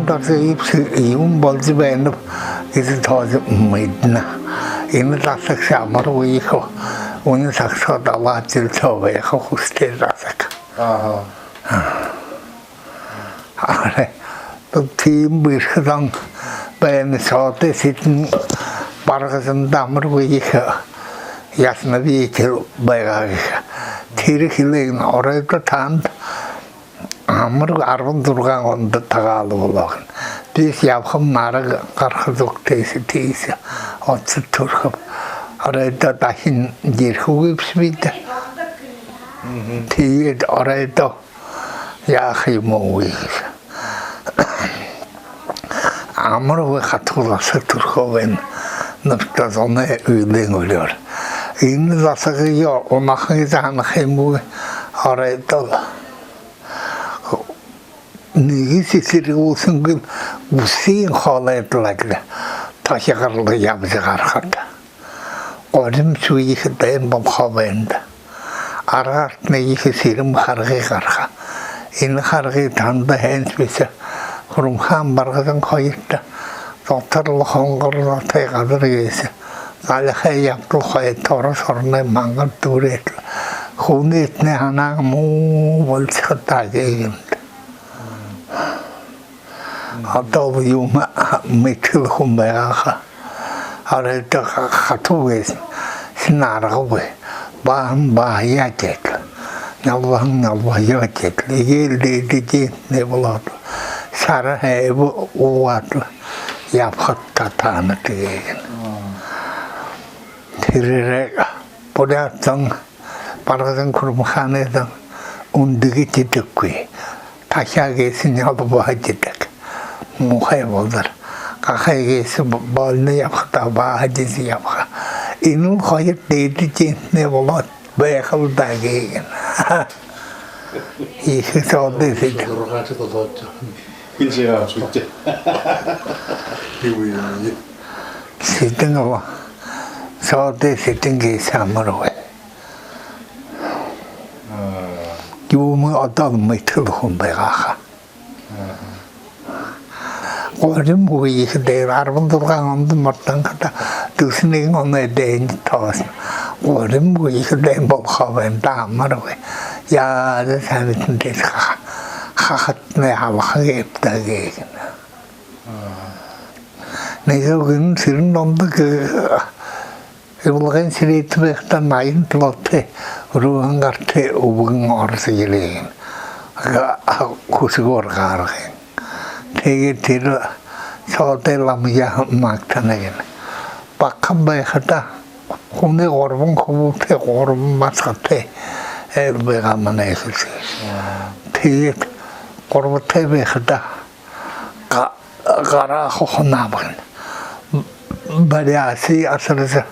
torsa iun bolzi beğenip izi tozu umaydına. İni tasak şamar uyiko. Onu saksa da Allah cil tövbe yaka hustel tasak. Are, team bir kızan beğeni saate sitin bargızın damır uyiko. Yasna bir iki bayağı. Tiri kileyin orayı da tanıdı. Amr arvın durgan onda tagalı olağın. Biz yapım narı qarxızıq teysi. Otsu turğub. Orada dahin jirxu gipsbiydi. Tiyed orada yaxıyım oğuyuz. Amr ve xatulası turğubun nıftaz ona öyle oluyor. İni zasığı yok. Onakı zanıqım bu orada Neyse seri olsun ki bu seyin halayetlerle taşıkarlı yapacak arkada. Oğlum suyu dayan bab havayında. Arar neyse serim hargı karga. İni hargı tanıdı hens bese. Kurumhan bargıdan koyup da doktorlu hongurlu taygadır geysi. Zalikay yaptı koyup toru sorunay mangal dur etli. Kunu etne hana mu bol çıkıta geyim. Hatta bu yuma metil kumbayağa arada katuğuz sinarğıbı bağım bağıyatet nalvahiyatet geldi dedi ne buladı sarı hebu uvatlı yaphatta tanıtı gelin tirire buraya bargızın kurumhaneden undigi titikki taşa gelsin yalı bahacıdık muhay olur. Kakay gesi balını yapıda bahacısı yapıda. İnul hayır değdi cinsine bulat. Bayakıl da gelin. İyi oldu dedi. Bilceğe açmıştı. Sidin ama. Sağda sidin gesi amır var. Yumu adalımı tılhım bayağı. Oğlum bu işi değil, arvın durgan ondan mortan kata, düsünün onu edeğini tavasın. Oğlum bu işi değil, bol havayım damar ve ya da sanitin değil, kakat ne hava hep de gelin. Neyse o gün sürün onda ki, Yılgın sürüyeti bekten ayın tılottu, ruhan kartı ubuğun orası geleyin. Kusuk orgargın. Tegi sote lamıya maktanayın. Bakın bayıkta kuni orbun kubulte orbun masate elbeğamın ekisi. Tegi orbute bayıkta kara kokuna bakın. Baliyasi asırısı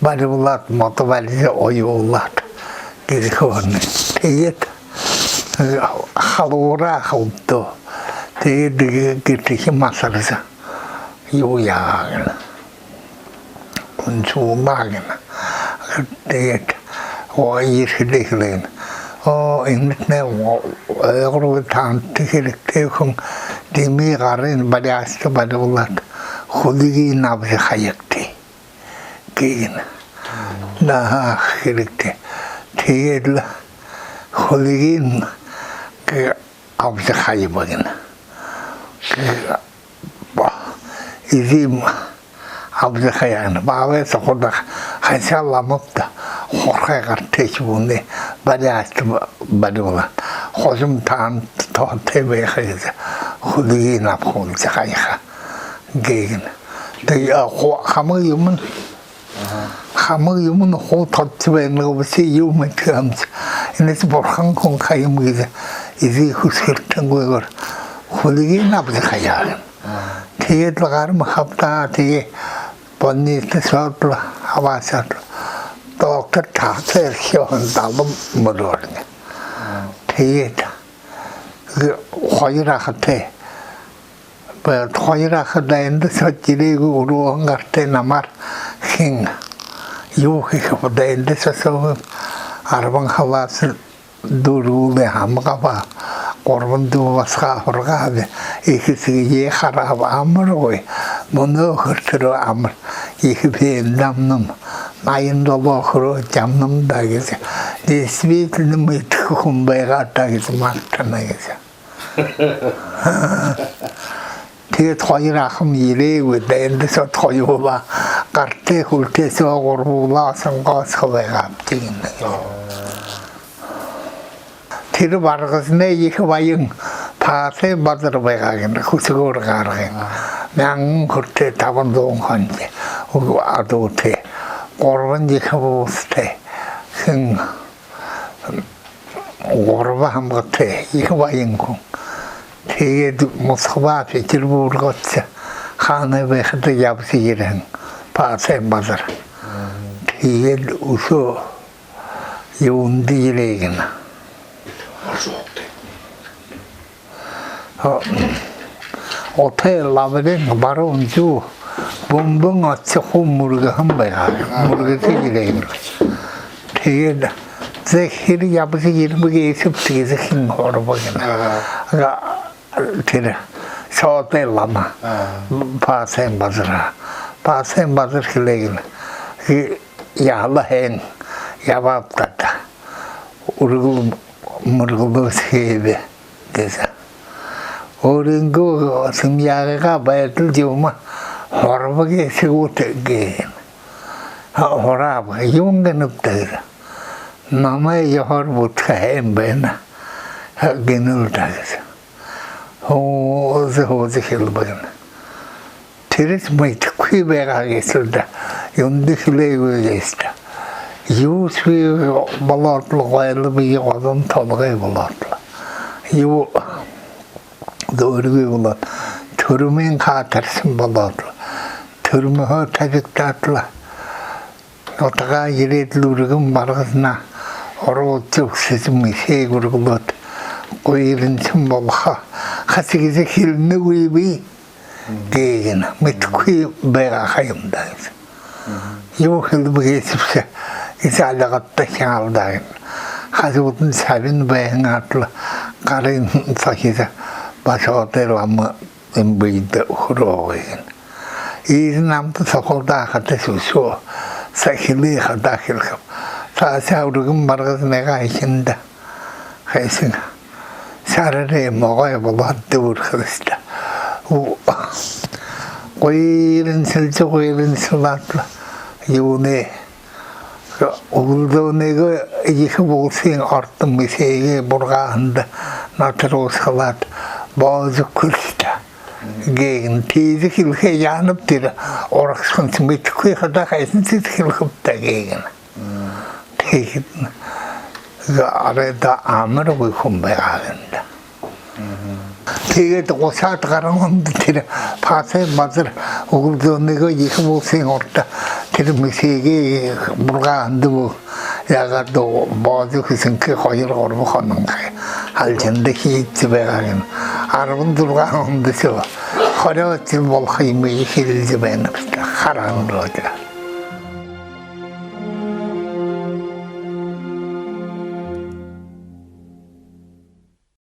bali ulat moto balisi oyu ulat. Gidi kovanı. Tegi halura kavuttu. Tegi gittiği masalası yuğayın. Unçuğmayın. Tegi o yirşidikleyin. O inmetne o öğrü tanıtıklıktekum demi garın baliyastı balıvlat. Khudigi nabzi khayaktı. Gin. Daha khirikte. Tegi khudigi abzi khayibagın. İzim abzi khayan. Bağlı sokuda khaşallamıp da korkay karteş bunu baliyastı balıvlat. Khozum tan tohte beykhaydı. Khudigi nabzi khayha. Gegen. Thì khám yumun hô thật về nó sẽ yu mà thường nên sẽ bỏ khăn không khai mười giờ gì khu sửa trong người rồi khu lý nạp sẽ khai ra thì là cái mà khắp ta thì bọn này sẽ sửa là hava sửa to cái thả sẽ hiểu hơn tạo lắm một rồi thì khỏi ra khắp thế bởi thôi ra khá đen đó sao chỉ đi gũ rùa ngặt tên nằm mắt khinh dù khi khá đen đó sao sao hơn à bằng khá là đủ rùa để hàm khá bà Орванду басқа хоргаады екісіге қарап амыр ғой. Мұны құртыры амыр. Екі бейін дамным. Айындалы оқыры жамным да кесі. Действительно мытық құмбайға да кесі мақтана кесі. Тэгээ тойыр ақым еле өді. Енді со тойыла. Қарты күлтесі оғырбула сынға сылайға деген. Тері барғызына екі байың пасы базыр байғағын, күсігір қарғын. Мәңін күрте табындуын қанды. Ады өте. Орбан екі болысты. Сың орба хамғыты. Екі байың күн. Теге мұсқыба Петербургатсы. Ханы байқыды ябысы ерін. Пасы базыр. Теге ұсы еуінді елегін. Отел лабырын баруын жу бомбың атсы құм мұрғы хымбайға мұрғы тегелеймір. Тегеді зәхері ябысы ерміге есіп тегесі хин орбағын. Тері соотел лама пасен базыра. Пасен базыр келеген. Яғылы хен ябаптады. Урғыл мұрғылы сейбі десі. Орынғы сымяғыға байытыл жауыма хорбы кесі өті кейін. Хорабы, юңғын ұптағыр. Намай яғыр бұтқа әм бәйіна геніл тағыз. Хозы хел бағын. Терес майты күй байға кесілді. Юнды хілей өйесті. Ю суй балатлы қайлы бейі қадын толғай балатлы. Ю дөргі болады. Түрімен қатырсын балатлы. Түрмігі тәжіктатлы. Отаға ереділ үрігін барғызына орғыт жүксізім сей көргілет. Қойырынсын болға. Қасы кезі келіні өйбей дейгені. Мәті көй байға қайымдағыз. Ю хілі бігесіпсе İzalaqatda şağaldağın. Hazıqın səbin bəyin atlı qarın sakizə başaqdırlamı ımbıydı uğruğuyun. İzin amdı soqolda axatı süsü sakili xadakil qıb. Sağsağırığın barğızına qayşında. Qayşın. Sarırı moğay buladı vurğızda. Qoyırın sılatlı. Yuni Oğulduğunego iki bolsayın arttım meseye burgağında natır salat bazı kılışta. Gegen tezi kilke yanıp dira orakşın tümeti kuy kadar kaysın tezi kilkıp da gegen. Tezi arada amır uykum bayağında. Tezi de o saat karanlığı dira pasay bazır oğulduğunego iki bolsayın orta Teri meseye burgağında bu yağı da bazı kısınki hayır orbu kanın halcındaki içi bayağın. Arabın durgağında şu. Xarayatçı bol xaymayı hilci beynimizde. Xaranlı oldu.